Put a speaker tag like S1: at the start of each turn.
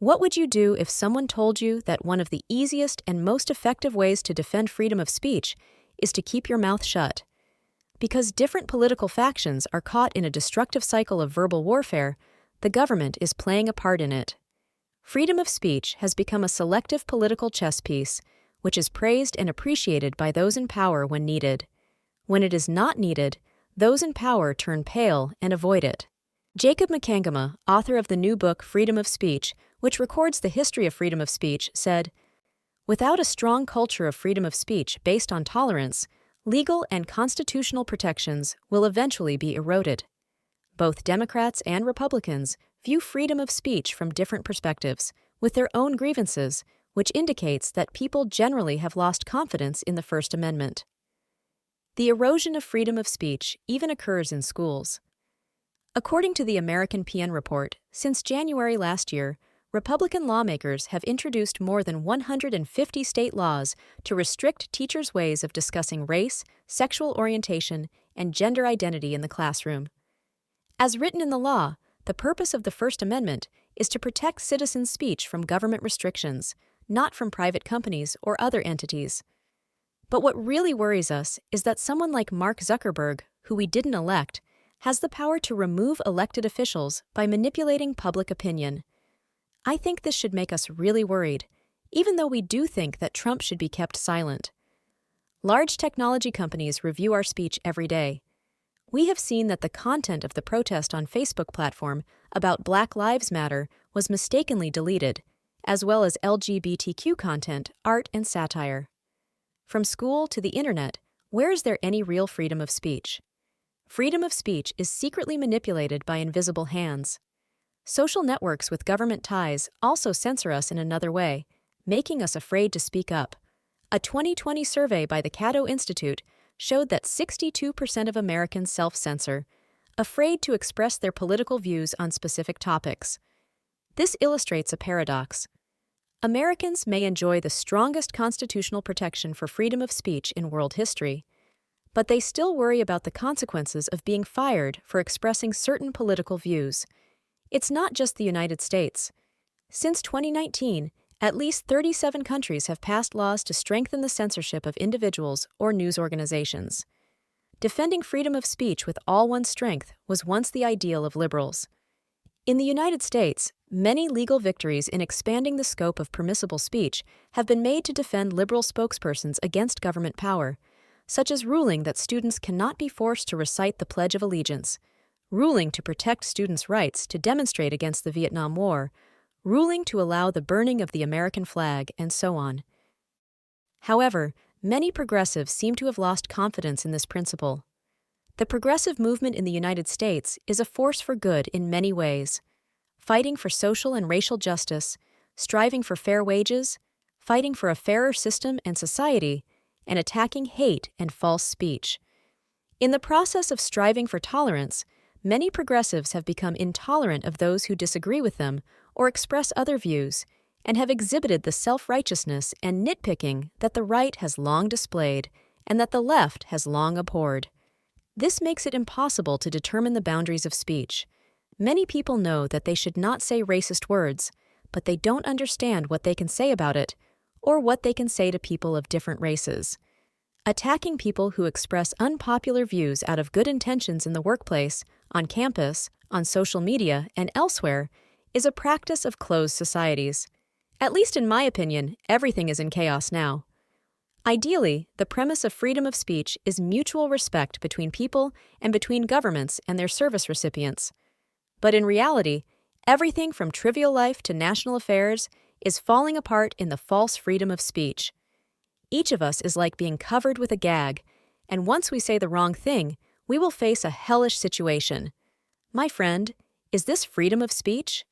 S1: What would you do if someone told you that one of the easiest and most effective ways to defend freedom of speech is to keep your mouth shut? Because different political factions are caught in a destructive cycle of verbal warfare, the government is playing a part in it. Freedom of speech has become a selective political chess piece, which is praised and appreciated by those in power when needed. When it is not needed, those in power turn pale and avoid it. Jacob Mchangama, author of the new book Freedom of Speech, which records the history of freedom of speech, said, "Without a strong culture of freedom of speech based on tolerance, legal and constitutional protections will eventually be eroded." Both Democrats and Republicans view freedom of speech from different perspectives, with their own grievances, which indicates that people generally have lost confidence in the First Amendment. The erosion of freedom of speech even occurs in schools. According to the American PN Report, since January last year, Republican lawmakers have introduced more than 150 state laws to restrict teachers' ways of discussing race, sexual orientation, and gender identity in the classroom. As written in the law, the purpose of the First Amendment is to protect citizens' speech from government restrictions, not from private companies or other entities. But what really worries us is that someone like Mark Zuckerberg, who we didn't elect, has the power to remove elected officials by manipulating public opinion. I think this should make us really worried, even though we do think that Trump should be kept silent. Large technology companies review our speech every day. We have seen that the content of the protest on Facebook platform about Black Lives Matter was mistakenly deleted, as well as LGBTQ content, art, and satire. From school to the internet, where is there any real freedom of speech? Freedom of speech is secretly manipulated by invisible hands. Social networks with government ties also censor us in another way, making us afraid to speak up. A 2020 survey by the Cato Institute showed that 62% of Americans self-censor, afraid to express their political views on specific topics. This illustrates a paradox. Americans may enjoy the strongest constitutional protection for freedom of speech in world history, but they still worry about the consequences of being fired for expressing certain political views. It's not just the United States. Since 2019, at least 37 countries have passed laws to strengthen the censorship of individuals or news organizations. Defending freedom of speech with all one's strength was once the ideal of liberals. In the United States, many legal victories in expanding the scope of permissible speech have been made to defend liberal spokespersons against government power, such as ruling that students cannot be forced to recite the Pledge of Allegiance, ruling to protect students' rights to demonstrate against the Vietnam War, ruling to allow the burning of the American flag, and so on. However, many progressives seem to have lost confidence in this principle. The progressive movement in the United States is a force for good in many ways, fighting for social and racial justice, striving for fair wages, fighting for a fairer system and society, and attacking hate and false speech. In the process of striving for tolerance, many progressives have become intolerant of those who disagree with them or express other views, and have exhibited the self-righteousness and nitpicking that the right has long displayed and that the left has long abhorred. This makes it impossible to determine the boundaries of speech. Many people know that they should not say racist words, but they don't understand what they can say about it, or what they can say to people of different races. Attacking people who express unpopular views out of good intentions in the workplace, on campus, on social media, and elsewhere is a practice of closed societies. At least in my opinion, everything is in chaos now. Ideally, the premise of freedom of speech is mutual respect between people and between governments and their service recipients. But in reality, everything from trivial life to national affairs is falling apart in the false freedom of speech. Each of us is like being covered with a gag, and once we say the wrong thing, we will face a hellish situation. My friend, is this freedom of speech?